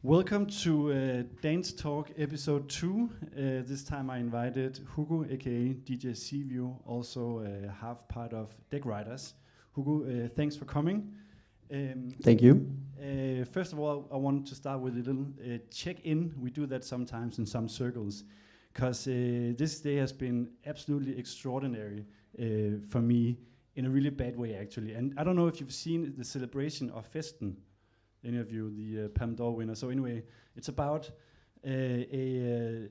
Welcome to Dance Talk episode 2. This time I invited Hugo, aka DJ Seaview, also half part of Deck Riders. Hugo, thanks for coming. Thank you. First of all, I wanted to start with a little check-in. We do that sometimes in some circles, because this day has been absolutely extraordinary for me in a really bad way, actually. And I don't know if you've seen the celebration of Festen, any of you, the Palme d'Or winner. So anyway, it's about a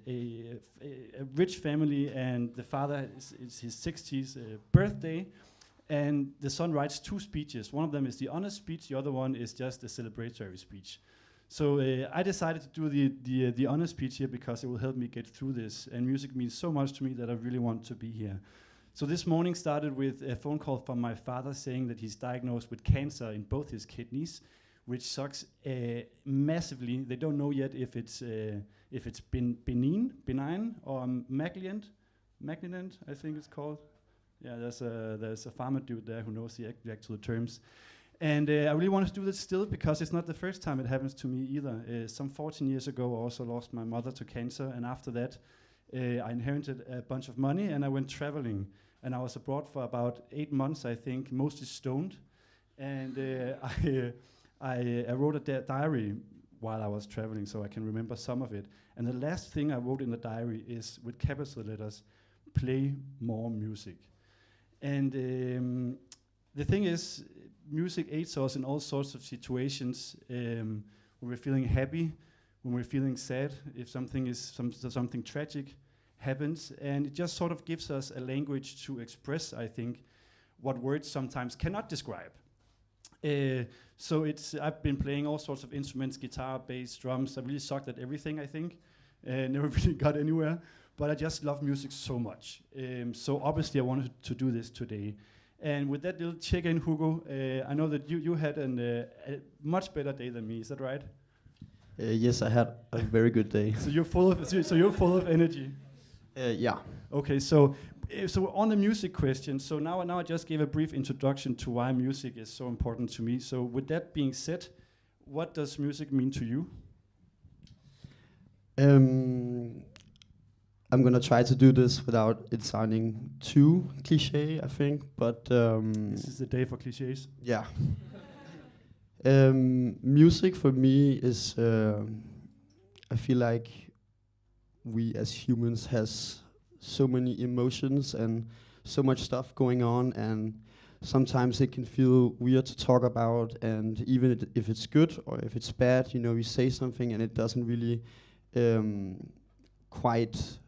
rich family, and the father is his 60th birthday, and the son writes 2 speeches. One of them is the honor speech, the other one is just a celebratory speech. So I decided to do the honor speech here because it will help me get through this, and music means so much to me that I really want to be here. So this morning started with a phone call from my father saying that he's diagnosed with cancer in both his kidneys, which sucks massively. They don't know yet if it's benign or malignant, I think it's called. Yeah, there's a pharma dude there who knows the actual terms. And I really want to do this still because it's not the first time it happens to me either. Some 14 years ago, I also lost my mother to cancer, and after that, I inherited a bunch of money and I went traveling. And I was abroad for about 8 months, I think, mostly stoned. And I wrote a diary while I was traveling, so I can remember some of it. And the last thing I wrote in the diary is, with capital letters, play more music. And the thing is, music aids us in all sorts of situations. When we're feeling happy, when we're feeling sad, if something tragic happens, and it just sort of gives us a language to express, I think, what words sometimes cannot describe. So I've been playing all sorts of instruments, guitar, bass, drums. I really sucked at everything, I think. Never really got anywhere, but I just love music so much. So obviously I wanted to do this today. And with that little check-in, Hugo, I know that you had a much better day than me, is that right? Yes, I had a very good day. So you're full of energy. Yeah. Okay, so on the music question, so now I just gave a brief introduction to why music is so important to me. So with that being said, what does music mean to you? I'm gonna try to do this without it sounding too cliche, I think, but This is the day for cliches. yeah. Music for me is, I feel like we as humans has so many emotions and so much stuff going on, and sometimes it can feel weird to talk about, and even if it's good or if it's bad, you know, you say something and it doesn't really quite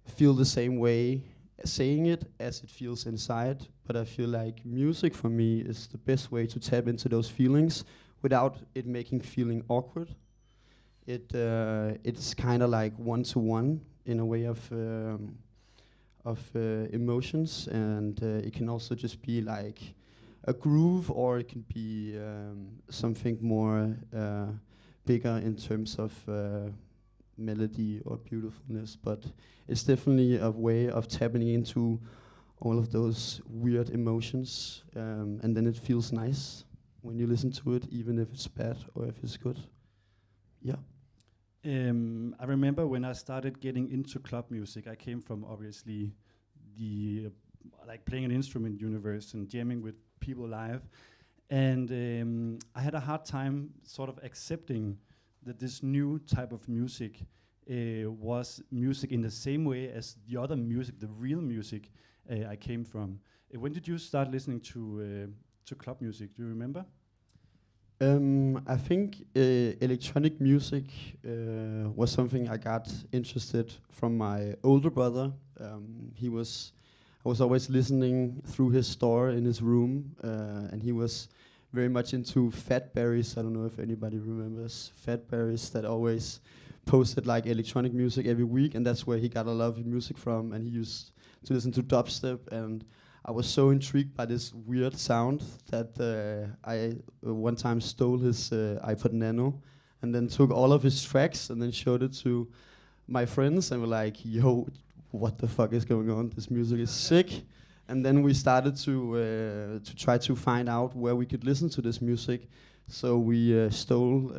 feel the same way saying it as it feels inside. But I feel like music for me is the best way to tap into those feelings without it making feeling awkward. It's kind of like one-to-one in a way of emotions, and it can also just be like a groove, or it can be something more bigger in terms of melody or beautifulness. But it's definitely a way of tapping into all of those weird emotions, and then it feels nice when you listen to it, even if it's bad or if it's good. Yeah. I remember when I started getting into club music, I came from obviously the like playing an instrument universe and jamming with people live, and I had a hard time sort of accepting that this new type of music was music in the same way as the other music, the real music I came from. When did you start listening to club music? Do you remember? I think electronic music was something I got interested from my older brother. I was always listening through his store in his room, and he was very much into Fat Berries. I don't know if anybody remembers Fat Berries, that always posted like electronic music every week, and that's where he got a lot of music from. And he used to listen to dubstep, and I was so intrigued by this weird sound that I one time stole his iPod Nano and then took all of his tracks and then showed it to my friends, and were like, yo, what the fuck is going on? This music is sick. And then we started to try to find out where we could listen to this music, So we stole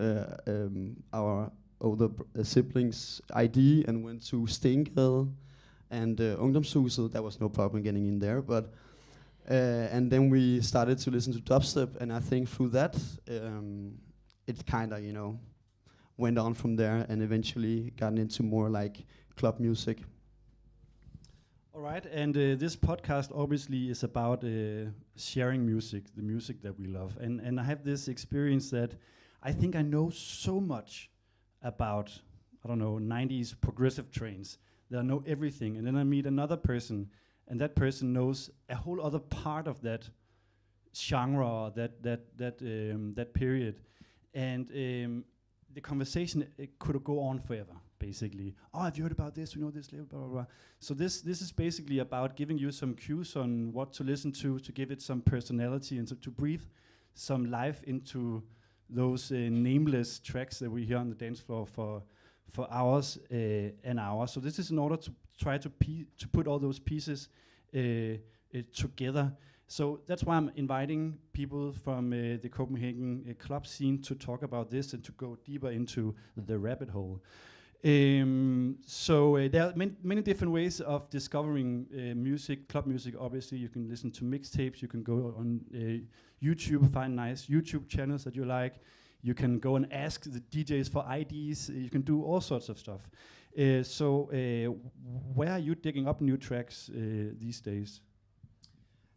our older siblings' ID and went to Stengade and Ungdomshuset. There was no problem getting in there, but and then we started to listen to dubstep, and I think through that, it kind of went on from there, and eventually gotten into more like club music. All right, and this podcast obviously is about sharing music, the music that we love. And I have this experience that I think I know so much about, 90s progressive trains, that I know everything. And then I meet another person, and that person knows a whole other part of that genre, or that period. And the conversation, it could go on forever, basically. Oh, have you heard about this? You know this label, blah, blah, blah. So this is basically about giving you some cues on what to listen to give it some personality, and to breathe some life into those nameless tracks that we hear on the dance floor for hours and hours. So this is in order to try to put all those pieces together. So that's why I'm inviting people from the Copenhagen club scene to talk about this and to go deeper into the rabbit hole. So there are many different ways of discovering music, club music. Obviously, you can listen to mixtapes. You can go on YouTube, find nice YouTube channels that you like. You can go and ask the DJs for IDs. You can do all sorts of stuff. So where are you digging up new tracks these days?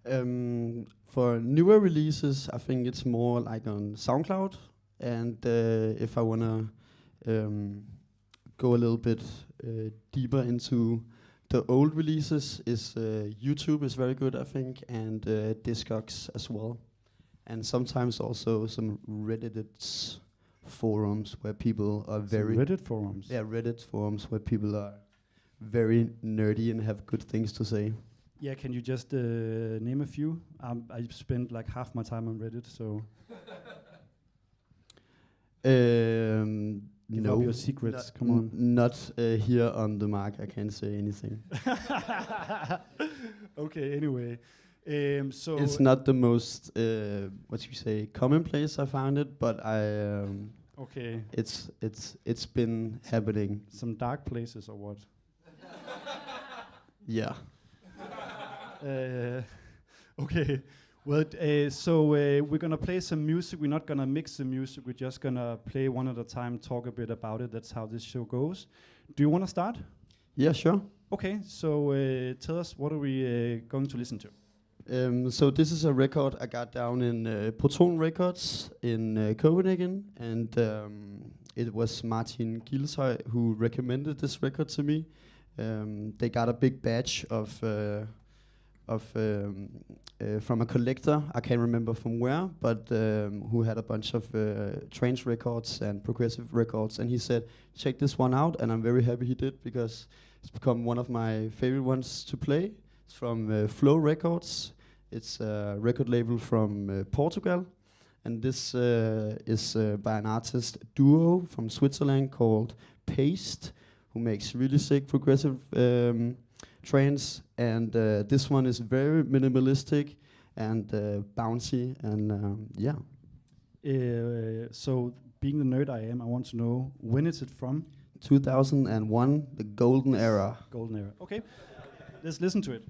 For newer releases, I think it's more like on SoundCloud. And if I wanna go a little bit deeper into the old releases, is YouTube is very good, I think, and Discogs as well. And sometimes also some Reddit forums where people are very... Reddit forums? Yeah, Reddit forums where people are very nerdy and have good things to say. Yeah, can you just name a few? I spent like half my time on Reddit, so... Give up your secrets, come on. Not here on the mark, I can't say anything. Okay, anyway. So it's not the most, commonplace I found it, but okay. It's been happening. Some dark places or what? Yeah. Okay. Well, so we're gonna play some music. We're not gonna mix the music. We're just gonna play one at a time, talk a bit about it. That's how this show goes. Do you want to start? Yeah, sure. Okay. So tell us, what are we going to listen to? So this is a record I got down in Proton Records in Copenhagen, and it was Martin Gilshøj who recommended this record to me. They got a big batch from a collector, I can't remember from where, but who had a bunch of trance records and progressive records, and he said, check this one out, and I'm very happy he did, because it's become one of my favorite ones to play. It's from Flow Records. It's a record label from Portugal, and this is by an artist duo from Switzerland called Paste, who makes really sick progressive trance, and this one is very minimalistic and bouncy, and yeah. So, being the nerd I am, I want to know, when is it from? 2001, the golden era. Golden era. Okay, let's listen to it.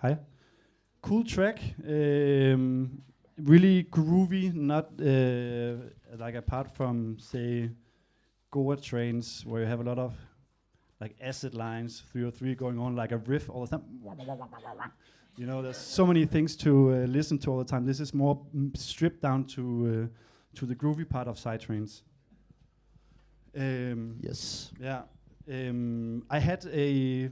Hi. Cool track. Really groovy, not like apart from, say, Goa trains where you have a lot of like acid lines, 303 going on like a riff all the time. You know, there's so many things to listen to all the time. This is more stripped down to the groovy part of Psytrance. Yes. Yeah. I had a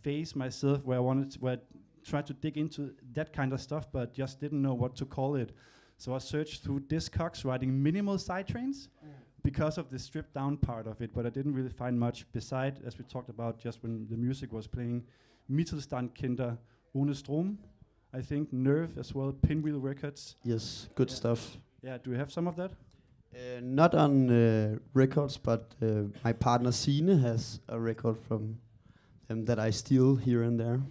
phase myself where I tried to dig into that kind of stuff, but just didn't know what to call it. So I searched through Discogs writing minimal Psytrance because of the stripped down part of it, but I didn't really find much beside, as we talked about just when the music was playing, Mittelstandkinder ohne Strom, I think, Nerve as well, Pinwheel Records. Yes, good stuff. Yeah, do you have some of that? Not on records, but my partner Sine has a record from them that I steal here and there.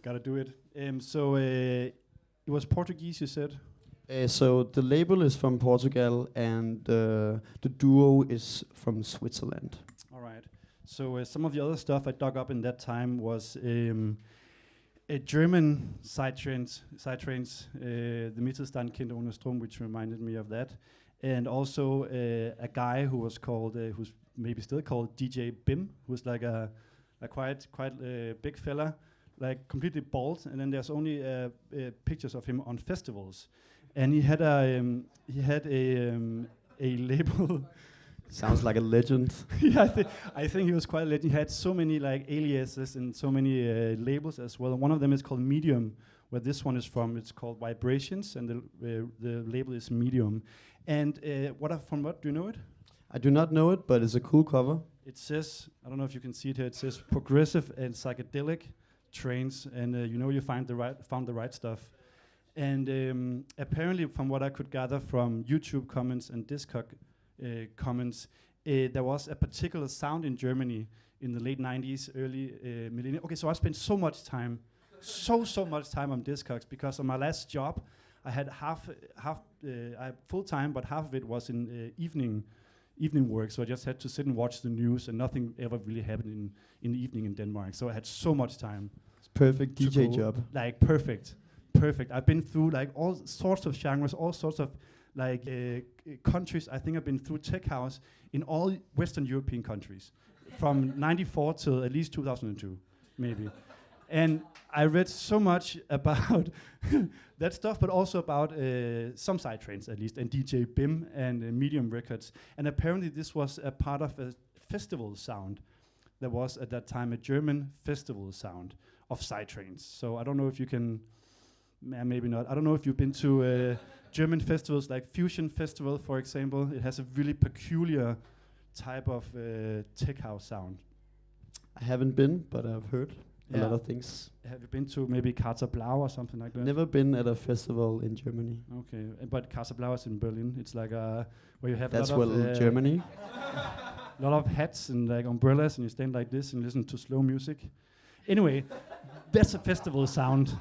Gotta do it. So it was Portuguese, you said? So the label is from Portugal and the duo is from Switzerland. All right. So some of the other stuff I dug up in that time was a German Psytrance, the Mittelstandkinder ohne Strom, which reminded me of that, and also a guy who was called, who's maybe still called DJ Bim, who's like a quite big fella, like completely bald, and then there's only pictures of him on festivals, and he had a label. Sounds like a legend. Yeah, I think he was quite a legend. He had so many like aliases and so many labels as well. One of them is called Medium, where this one is from. It's called Vibrations, and the label is Medium. And from what do you know it? I do not know it, but it's a cool cover. It says, I don't know if you can see it here. It says progressive and psychedelic trains, and you found the right stuff. And apparently, from what I could gather from YouTube comments and Discog comments, there was a particular sound in Germany in the late 90s, early millennium. Okay, so I spent so much time on Discogs because on my last job, I had I had full time, but half of it was in evening work. So I just had to sit and watch the news, and nothing ever really happened in the evening in Denmark. So I had so much time. It's perfect DJ job. Like perfect. I've been through like all sorts of genres, all sorts of like countries. I think I've been through tech house in all Western European countries from 94 till at least 2002, maybe. And I read so much about that stuff, but also about some Psytrance at least, and DJ Bim and Medium Records. And apparently this was a part of a festival sound. There was at that time a German festival sound of Psytrance. So I don't know if you can, maybe not. I don't know if you've been to German festivals like Fusion Festival, for example. It has a really peculiar type of tech house sound. I haven't been, but I've heard a lot of things. Have you been to maybe Carter Blau or something like that? Never been at a festival in Germany. Okay, but Carter Blau is in Berlin. It's like where you have That's a lot of Germany. A lot of hats and like umbrellas, and you stand like this and listen to slow music. Anyway, that's a festival sound.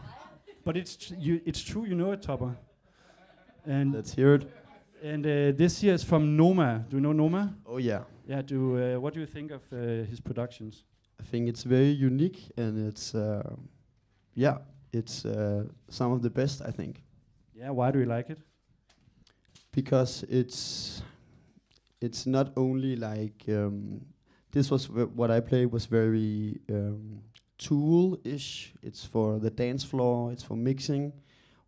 But it's true, you know it, Topper. And let's hear it. And this year is from Noma. Do you know Noma? Oh yeah. Yeah. What do you think of his productions? I think it's very unique, and it's some of the best, I think. Yeah. Why do you like it? Because it's not only like this was what I played was very Tool-ish. It's for the dance floor. It's for mixing.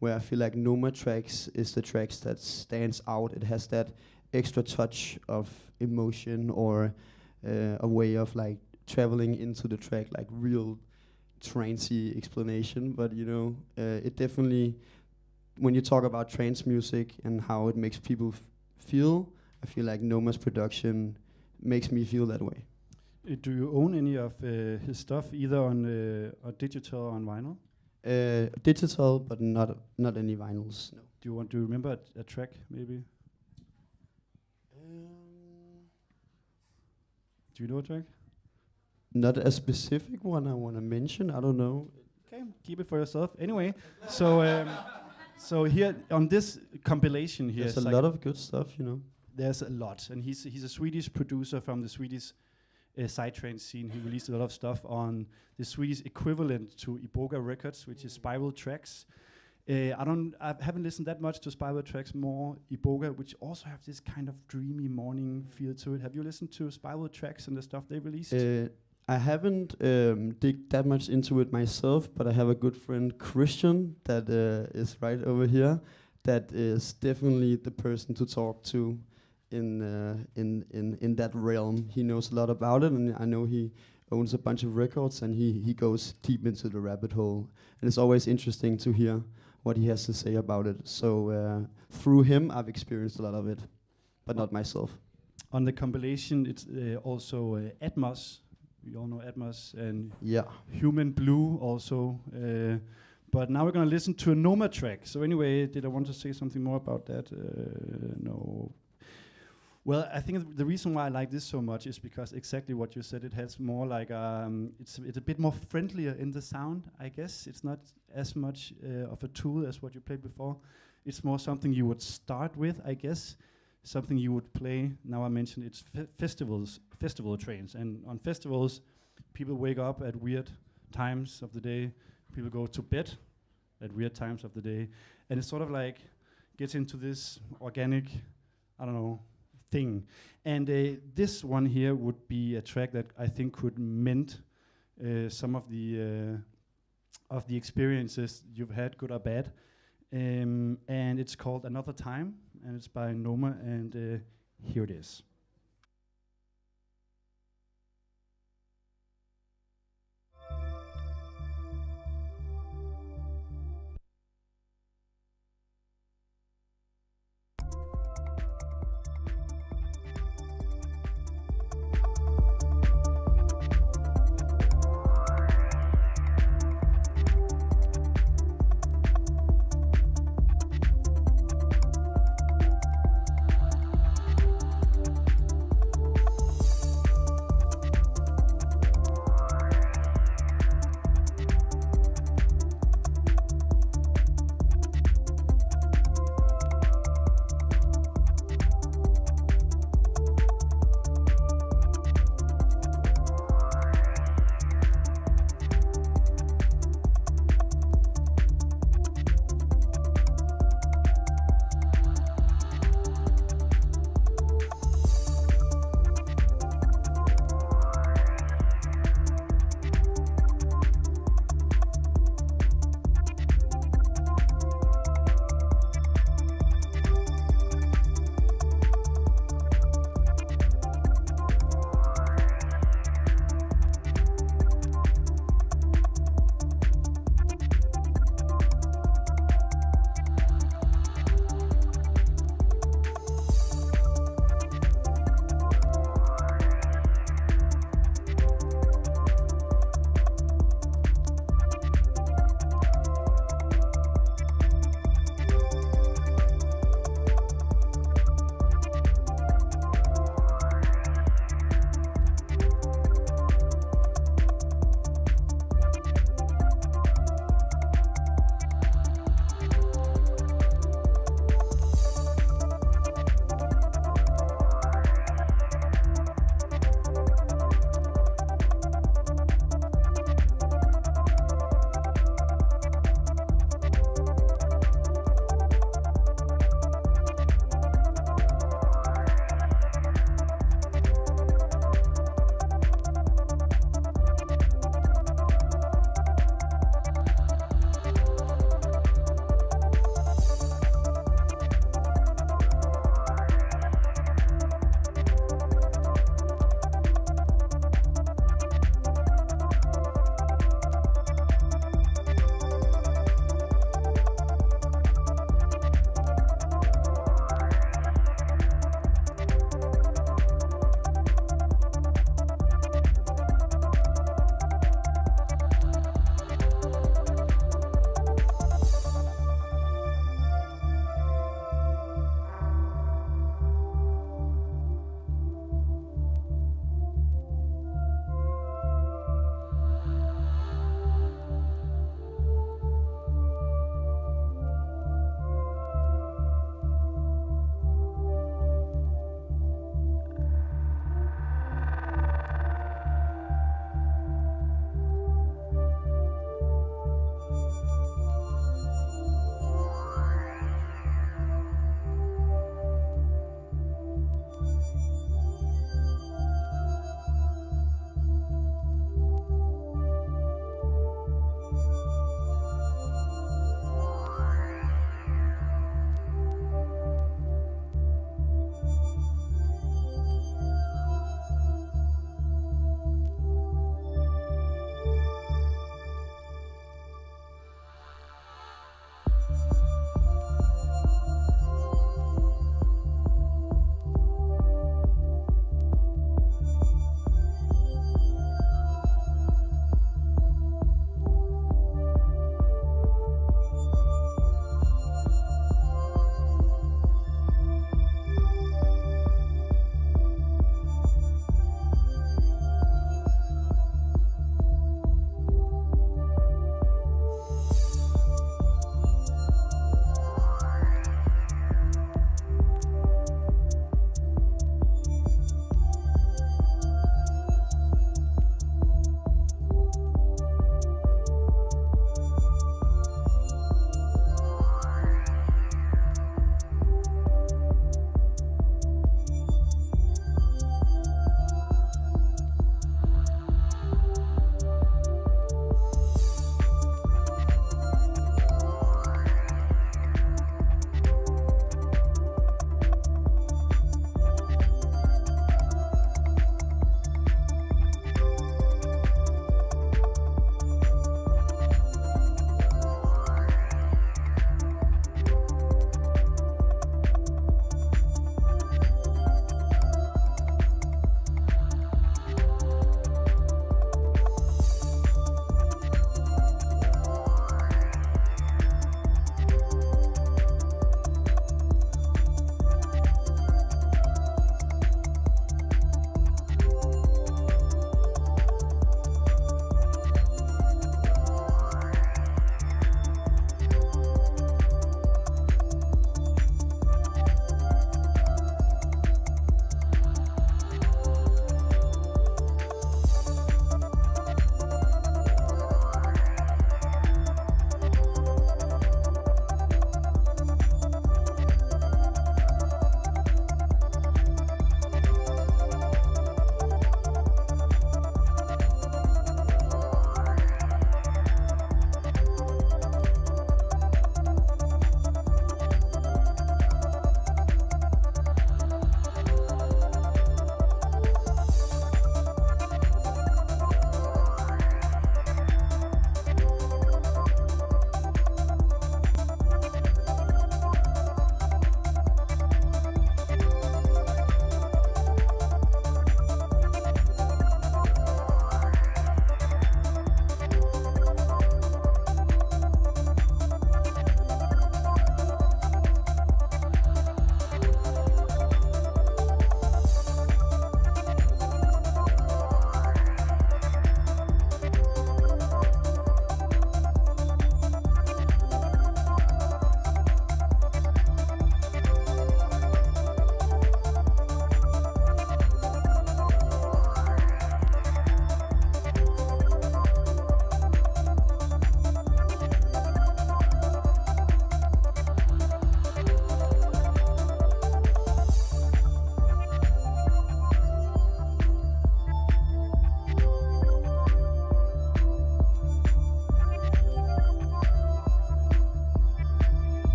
Where I feel like Noma tracks is the tracks that stands out. It has that extra touch of emotion or a way of like traveling into the track, like real trancey explanation. But it definitely, when you talk about trance music and how it makes people feel, I feel like Noma's production makes me feel that way. Do you own any of his stuff, either on digital or on vinyl? Digital, but not any vinyls. No. Do you remember a track, maybe? Do you know a track? Not a specific one I want to mention. I don't know. Okay, keep it for yourself. Anyway, so here on this compilation here, there's a lot of good stuff, There's a lot, and he's a Swedish producer from the Swedish psytrance scene. He released a lot of stuff on the Swedish equivalent to Iboga Records, which is Spiral Tracks. I haven't listened that much to Spiral Tracks, more Iboga, which also have this kind of dreamy morning feel to it. Have you listened to Spiral Tracks and the stuff they released? I haven't dig that much into it myself, but I have a good friend Christian that is right over here. That is definitely the person to talk to in that realm. He knows a lot about it, and I know he owns a bunch of records, and he goes deep into the rabbit hole. And it's always interesting to hear what he has to say about it. So through him, I've experienced a lot of it, but not myself. On the compilation, it's also Atmos. We all know Atmos and Human Blue also. But now we're going to listen to a Noma track. So anyway, did I want to say something more about that? No. Well, I think the reason why I like this so much is because exactly what you said. It has more like it's a bit more friendlier in the sound, I guess. It's not as much of a tool as what you played before. It's more something you would start with, I guess. Something you would play. Now I mentioned it's festival trains, and on festivals, people wake up at weird times of the day. People go to bed at weird times of the day, and it's sort of like gets into this organic, I don't know, thing. And this one here would be a track that I think could mend some of the experiences you've had, good or bad. And it's called Another Time, and it's by Noma, and here it is.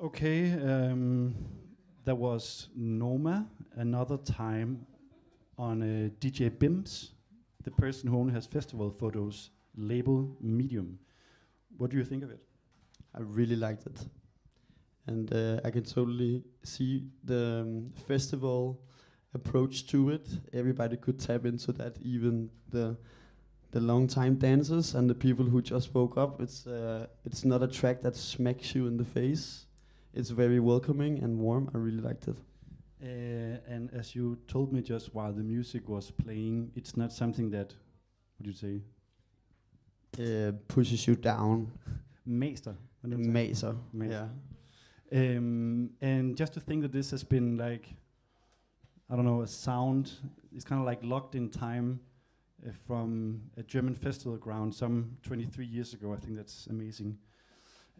Okay, there was Noma another time on DJ Bims, the person who only has festival photos, label Medium. What do you think of it? I really liked it, and I can totally see the festival approach to it. Everybody could tap into that, even the long time dancers and the people who just woke up. It's not a track that smacks you in the face. It's very welcoming and warm. I really liked it. And as you told me just while the music was playing, it's not something that, what do you say? Pushes you down. Master. Maser. Maser. Yeah. And just to think that this has been like, I don't know, a sound, it's kind of like locked in time from a German festival ground some 23 years ago. I think that's amazing.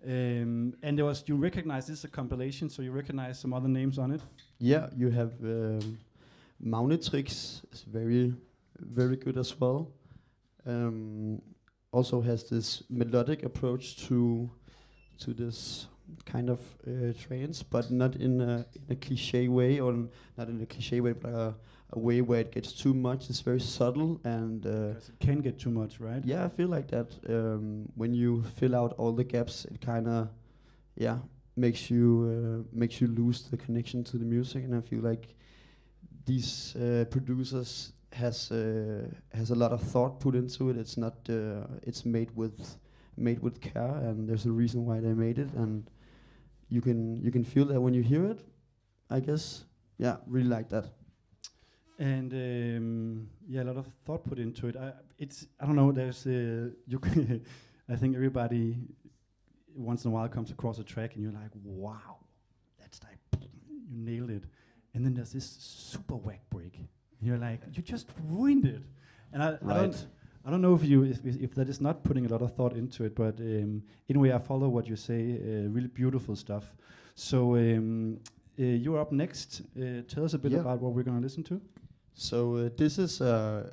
And there was, you recognize this is a compilation, so you recognize some other names on it? Yeah, you have Magnetrix is very, very good as well. Also has this melodic approach to this kind of trance, but not in a cliche way, or not in a cliche way, but a way where it gets too much. It's very subtle, and Because it can get too much, right? yeah, I feel like that. When you fill out all the gaps, it kind of makes you lose the connection to the music, and I feel like these producers has a lot of thought put into it. It's not it's made with care, and there's a reason why they made it, and you can feel that when you hear it, I guess. Yeah, really like that. And yeah, a lot of thought put into it. I don't know. There's I think everybody once in a while comes across a track and you're like, wow, that's like you nailed it. And then there's this super whack break. And you're like, you just ruined it. And I don't know if that is not putting a lot of thought into it, but anyway, I follow what you say. Really beautiful stuff. So you're up next. Tell us a bit about what we're going to listen to. So this is a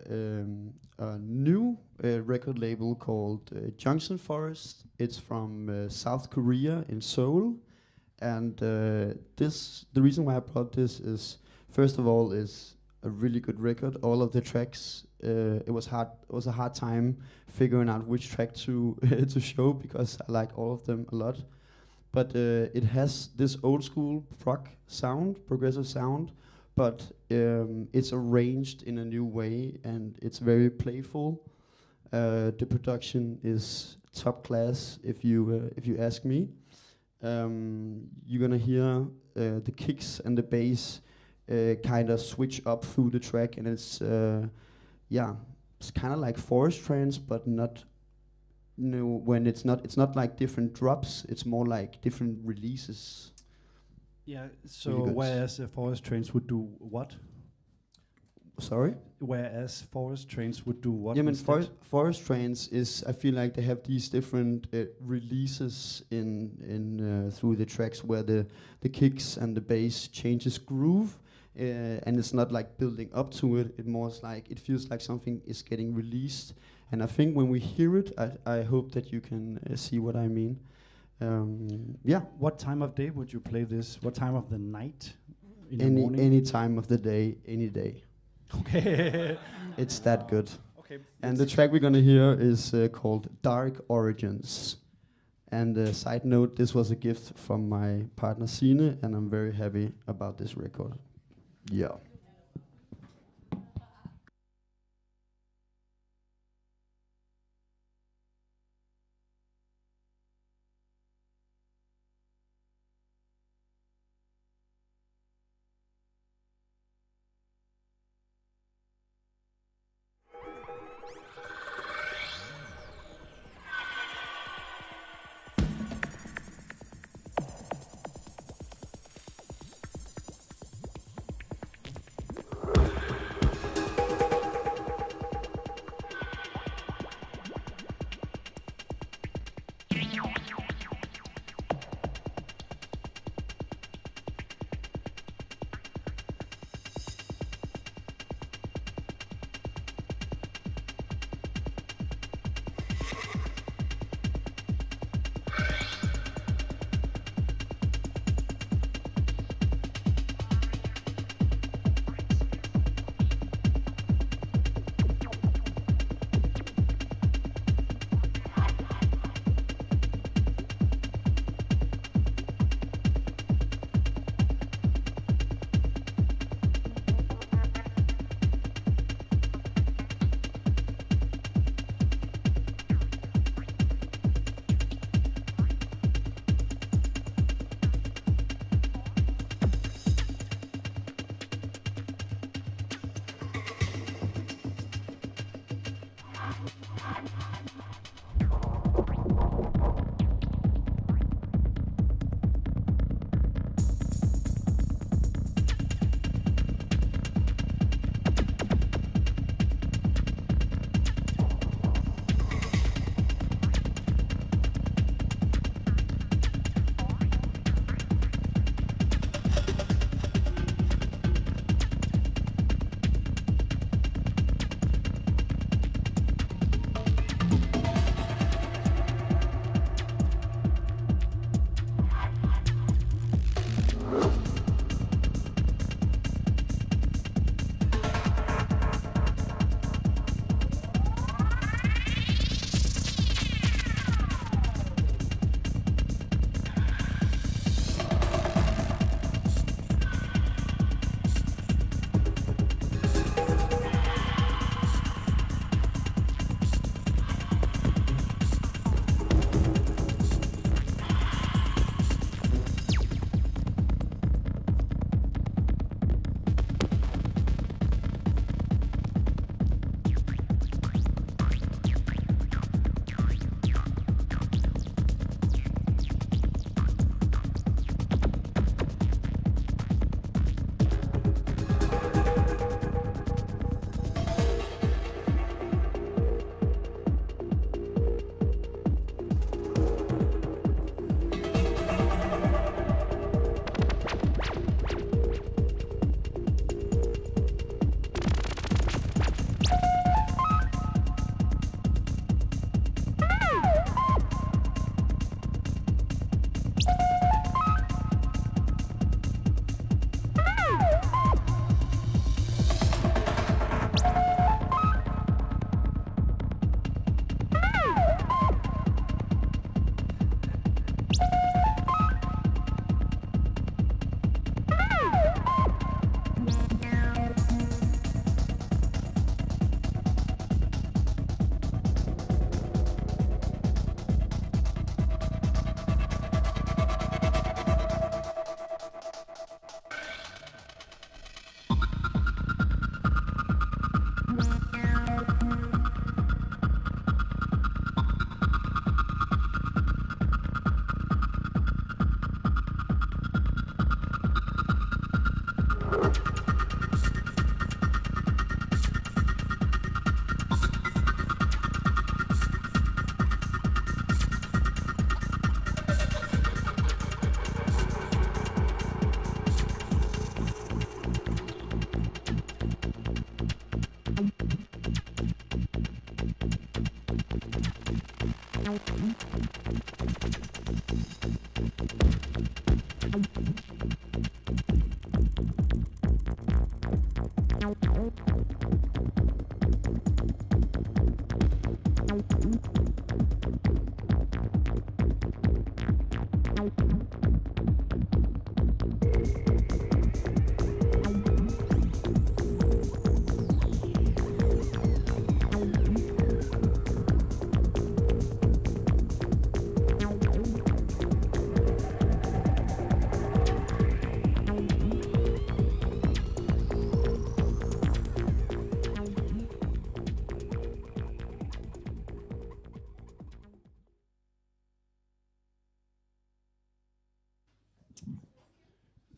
new record label called Junction Forest. It's from South Korea in Seoul, and the reason why I brought this is, first of all, is a really good record. All of the tracks, it was a hard time figuring out which track to to show, because I like all of them a lot. But it has this old school prog sound, progressive sound, but it's arranged in a new way, and it's very playful. The production is top class, if you ask me. You're gonna hear the kicks and the bass kind of switch up through the track, and it's kind of like forest trance, but not. No, when it's not like different drops. It's more like different releases. Yeah. So Really good. whereas forest trains would do what? Sorry. Whereas forest trains would do what? Yeah, I mean, instead? forest trains is. I feel like they have these different releases in through the tracks, where the kicks and the bass changes groove, and it's not like building up to it. It more like it feels like something is getting released. And I think when we hear it, I hope that you can see what I mean. Yeah. What time of day would you play this? What time of the night? In the morning? Any time of the day, any day. Okay. It's that good. Okay. And the track we're gonna hear is called Dark Origins. And side note, this was a gift from my partner Sine, and I'm very happy about this record. Yeah.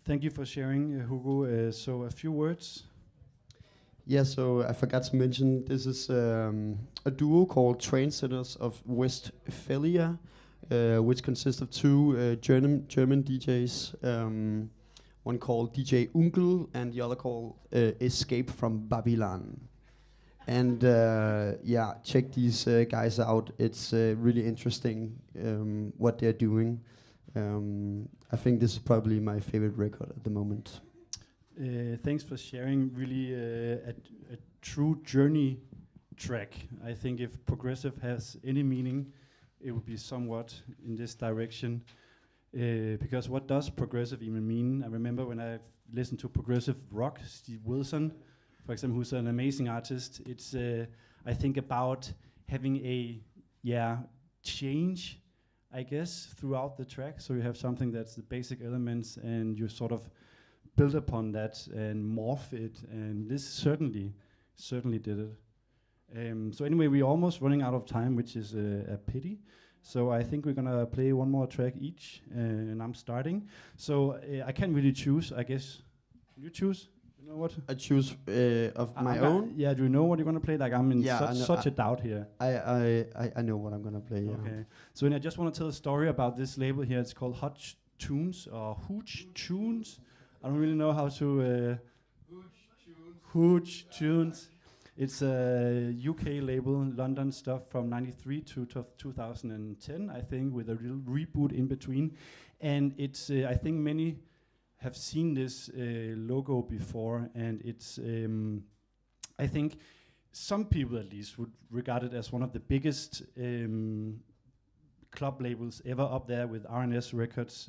Thank you for sharing, Hugo. So a few words. Yeah, so I forgot to mention this is a duo called Trendsetters of Westphalia, which consists of two German DJs. One called DJ Unkel and the other called Escape from Babylon. And yeah, check these guys out. It's really interesting what they're doing. I think this is probably my favorite record at the moment. Thanks for sharing. Really, a true journey track. I think if progressive has any meaning, it would be somewhat in this direction. Because what does progressive even mean? I remember when I listened to progressive rock, Steve Wilson, for example, who's an amazing artist. It's I think about having a change, I guess, throughout the track. So you have something that's the basic elements, and you sort of build upon that and morph it. And this certainly did it. So anyway, we're almost running out of time, which is a pity. So I think we're gonna play one more track each, and I'm starting. So I can't really choose, I guess. You choose? You know what? I choose of my own. Yeah, do you know what you're gonna play? Like I'm in such a doubt here. I know what I'm gonna play. Yeah. Okay. So I just want to tell a story about this label here. It's called Hutch Tunes or Hooch Tunes. I don't really know how to. Hooch Tunes. It's a UK label, London stuff from '93 to 2010, I think, with a real reboot in between. And it's, I think many have seen this logo before, and it's, I think some people at least would regard it as one of the biggest club labels ever, up there with R&S Records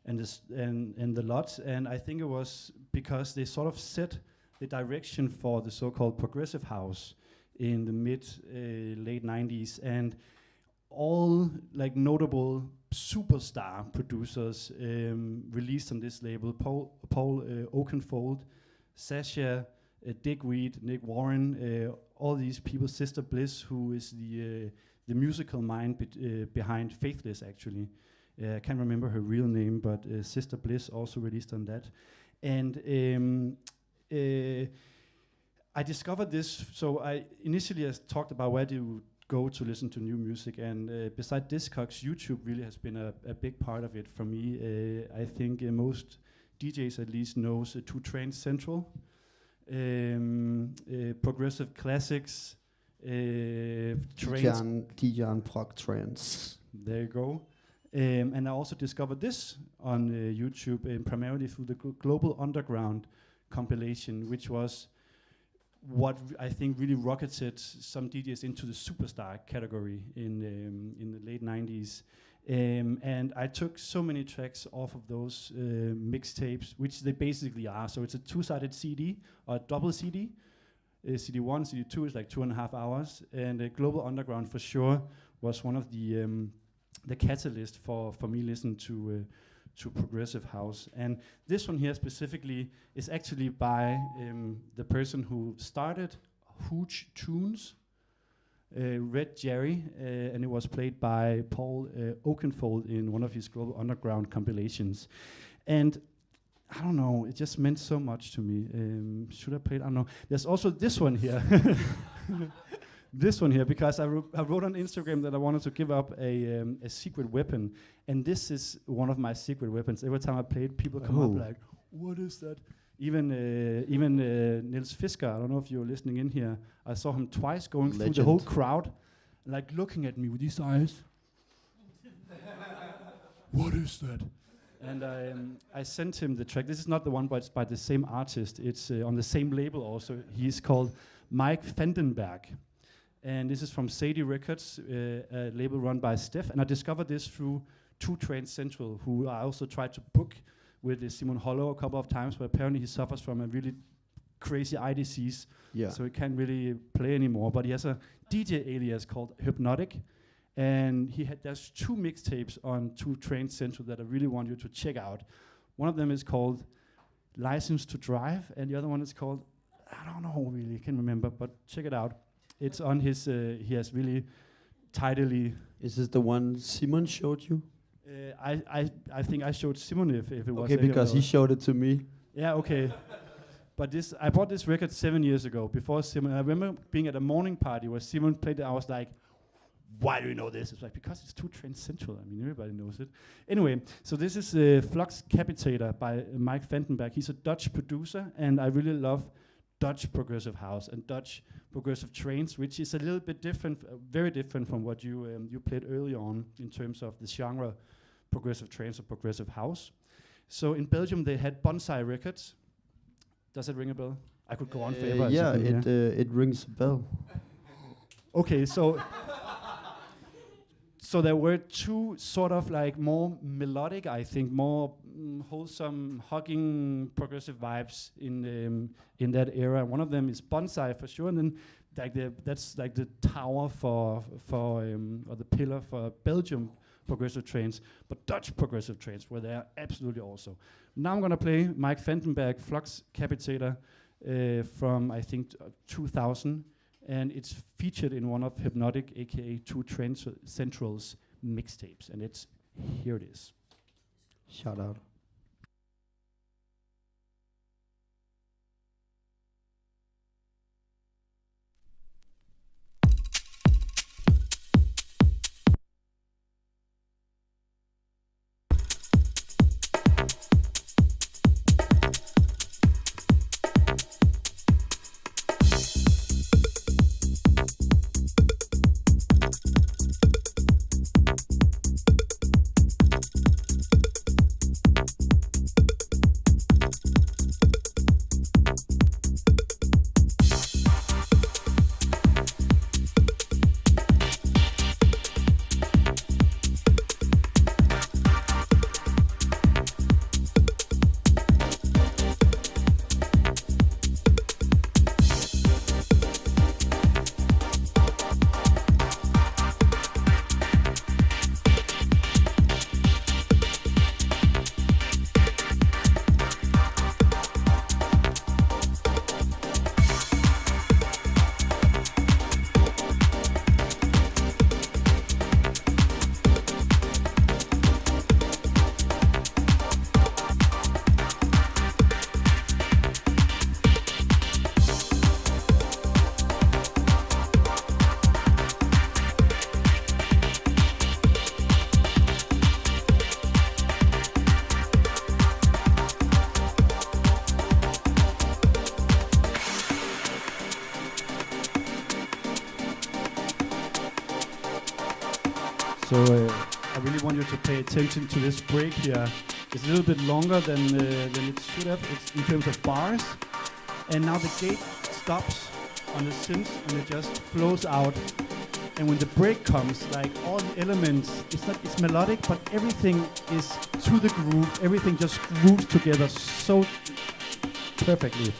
and the lot. And I think it was because they sort of set the direction for the so-called progressive house in the late 90s, and all like notable superstar producers released on this label. Paul Oakenfold, Sasha, Digweed, Nick Warren, all these people. Sister Bliss, who is the musical mind behind Faithless, actually. I can't remember her real name, but Sister Bliss also released on that. And I discovered this. So I initially talked about where do you go to listen to new music, and beside Discogs, YouTube really has been a big part of it for me. I think most DJs at least knows Two Trains Central, Progressive Classics, Tijan Prog Trance. There you go. And I also discovered this on YouTube, primarily through the Global Underground compilation, which was what I think really rocketed some DJs into the superstar category in the late 90s. And I took so many tracks off of those mixtapes, which they basically are. So it's a two-sided CD or a double CD. CD1, CD2 is like 2.5 hours. And Global Underground for sure was one of the catalyst for me listening to progressive house. And this one here specifically is actually by the person who started Hooch Tunes, Red Jerry, and it was played by Paul Oakenfold in one of his Global Underground compilations. And I don't know. It just meant so much to me. Should I play it? I don't know. There's also this one here. This one here, because I wrote on Instagram that I wanted to give up a secret weapon, and this is one of my secret weapons. Every time I play it, people come up like, "What is that?" Even Nils Fisker. I don't know if you're listening in here. I saw him twice going through the whole crowd, like looking at me with these eyes. What is that? And I sent him the track. This is not the one, but it's by the same artist. It's on the same label also. He's called Mike Vandenberg. And this is from Sadie Records, a label run by Steph. And I discovered this through 2 Trains Central, who I also tried to book with Simon Hollow a couple of times, but apparently he suffers from a really crazy eye disease, so he can't really play anymore. But he has a DJ alias called Hypnotic, and there's 2 mixtapes on 2 Trains Central that I really want you to check out. One of them is called License to Drive, and the other one is called, I don't know really, I can't remember, but check it out. It's on his, he has really tidily... Is this the one Simon showed you? I think I showed Simon if it was... Okay, because he showed it to me. Yeah, okay. But I bought this record 7 years ago, before Simon. I remember being at a morning party where Simon played it. I was like, why do you know this? It's like, because it's 2 Trains Central. I mean, everybody knows it. Anyway, so this is Flux Capitator by Mike Vandenberg. He's a Dutch producer, and I really love Dutch progressive house and Dutch progressive trains, which is a little bit different, very different from what you played early on in terms of the genre progressive trains or progressive house. So in Belgium they had Bonsai Records. Does it ring a bell? I could go on forever. Yeah, it rings a bell. Okay, so so there were 2 sort of like more melodic, I think, more wholesome, hugging progressive vibes in that era. One of them is Bonsai for sure, and then that's like the tower for or the pillar for Belgium progressive trains, but Dutch progressive trains were there absolutely also. Now I'm gonna play Mike Vandenberg Flux Capitator from I think 2000. And it's featured in one of Hypnotic, aka 2 Trains Central's mixtapes. And here it is. Shout out. So I really want you to pay attention to this break here. It's a little bit longer than it should have. It's in terms of bars. And now the gate stops on the synth and it just flows out. And when the break comes, like all the elements, it's melodic, but everything is to the groove. Everything just grooves together so perfectly.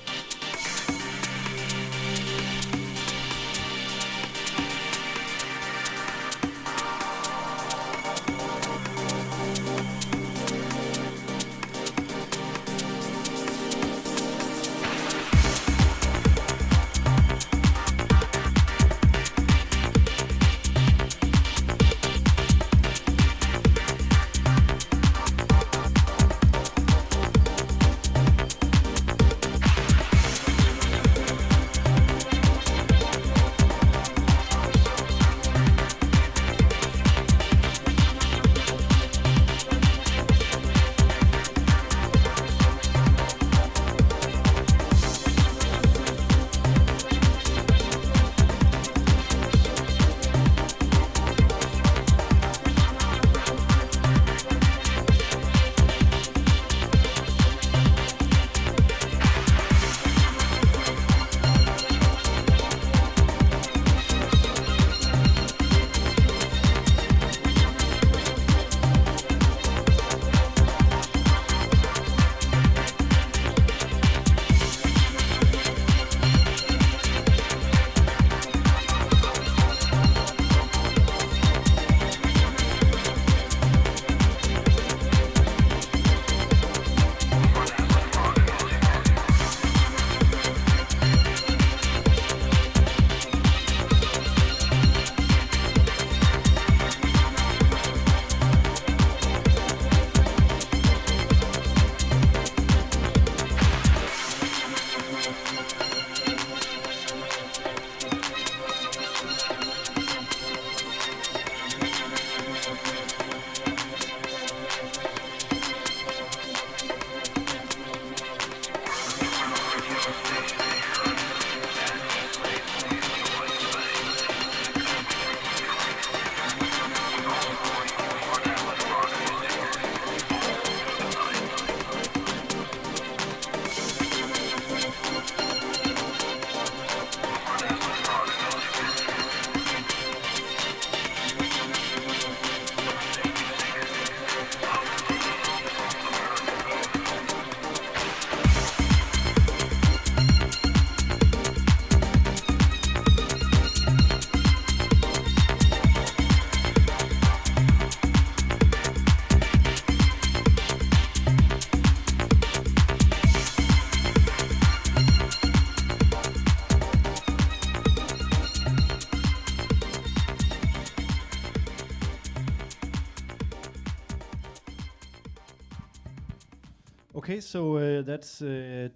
Okay, so that's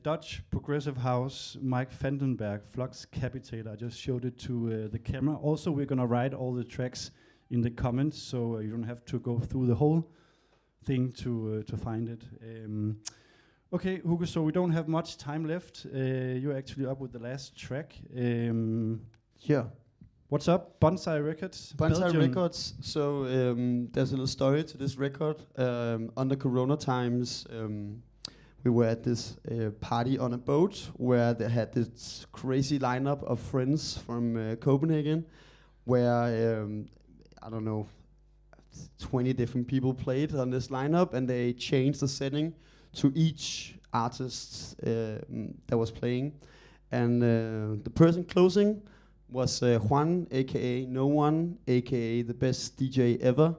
Dutch Progressive House, Mike Vandenberg, Flux Capitator. I just showed it to the camera. Also, we're gonna write all the tracks in the comments, so you don't have to go through the whole thing to find it. Okay, Hugo, so we don't have much time left. You're actually up with the last track. Yeah. What's up? Bonsai Records? Bonsai Belgium. Records. So there's a little story to this record. Under Corona times, we were at this party on a boat where they had this crazy lineup of friends from Copenhagen, where I don't know, 20 different people played on this lineup, and they changed the setting to each artist that was playing. And the person closing was Juan, aka No One, aka the best DJ ever,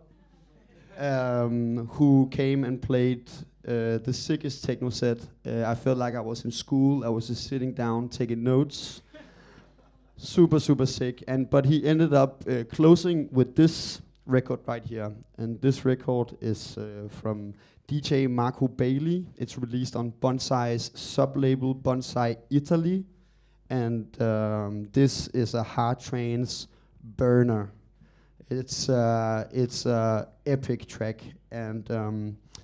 who came and played the sickest techno set. I felt like I was in school. I was just sitting down, taking notes. Super, super sick. But he ended up closing with this record right here. And this record is from DJ Marco Bailey. It's released on Bonsai's sub-label Bonsai Italy. And this is a hard trance burner. It's a epic track, and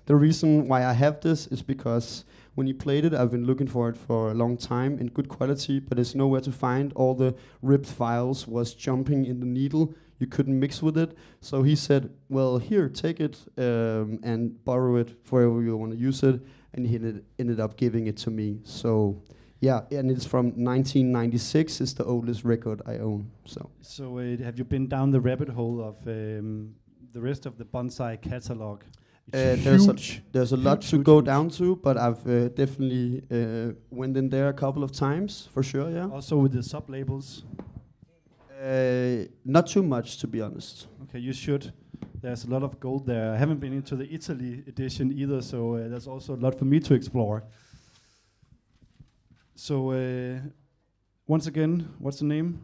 the reason why I have this is because when he played it, I've been looking for it for a long time in good quality, but it's nowhere to find. All the ripped files was jumping in the needle. You couldn't mix with it. So he said, well, here, take it and borrow it wherever you want to use it. And he ended up giving it to me. So yeah, and it's from 1996. It's the oldest record I own. So have you been down the rabbit hole of the rest of the Bonsai catalog? There's a lot to go down to, but I've definitely went in there a couple of times, for sure, yeah. Also with the sub-labels? Not too much, to be honest. Okay, you should. There's a lot of gold there. I haven't been into the Italy edition either, so there's also a lot for me to explore. So, once again, what's the name?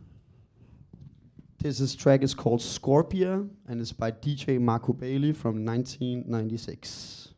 This track is called Scorpia, and it's by DJ Marco Bailey from 1996.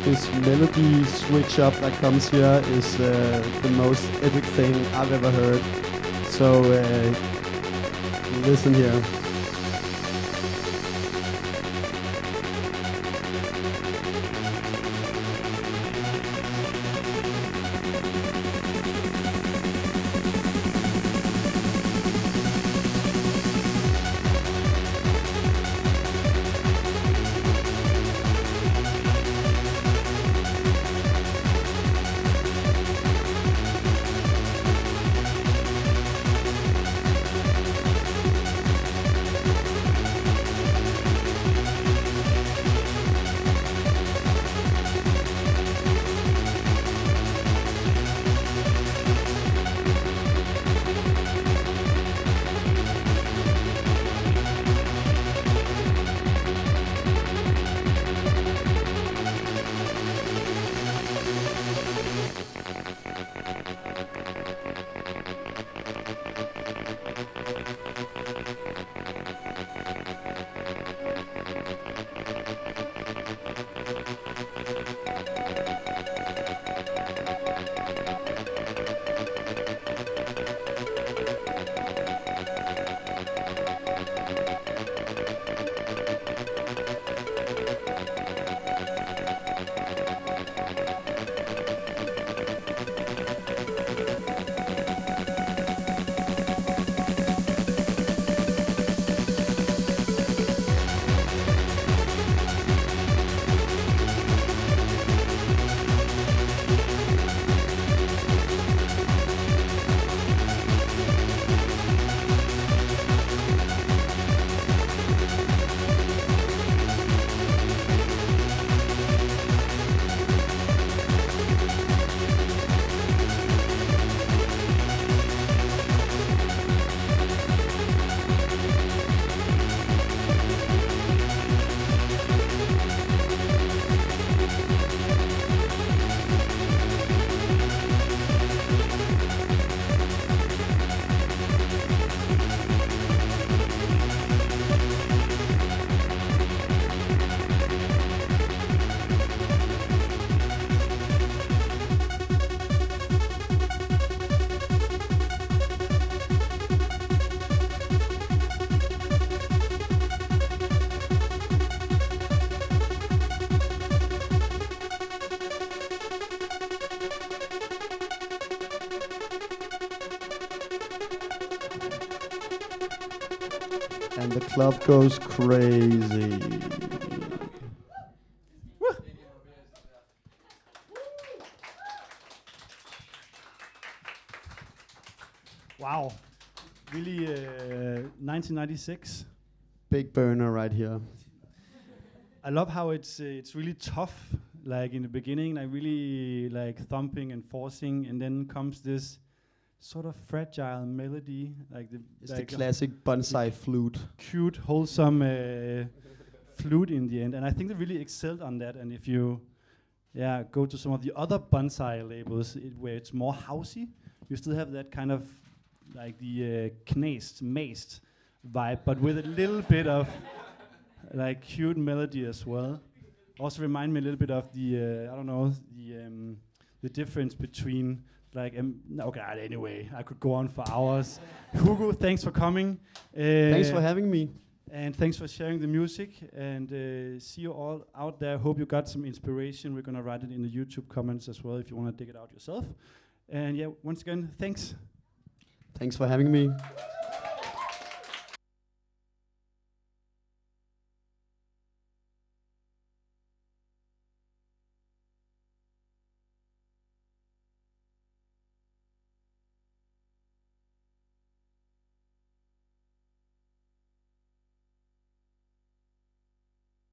This melody switch up that comes here is the most epic thing I've ever heard. So listen here. And the club goes crazy. Wow. Really 1996. Big burner right here. I love how it's really tough. Like in the beginning, like really like thumping and forcing, and then comes this sort of fragile melody, like It's like the classic bonsai flute. cute, wholesome flute in the end. And I think they really excelled on that. And if you, go to some of the other bonsai labels where it's more housey, you still have that kind of like the knæst, maced vibe, but with a little bit of like cute melody as well. Also remind me a little bit of the the difference between like anyway, I could go on for hours. Hugo, thanks for coming. Thanks for having me. And thanks for sharing the music. And see you all out there. Hope you got some inspiration. We're gonna write it in the YouTube comments as well if you wanna dig it out yourself. And once again, thanks. Thanks for having me.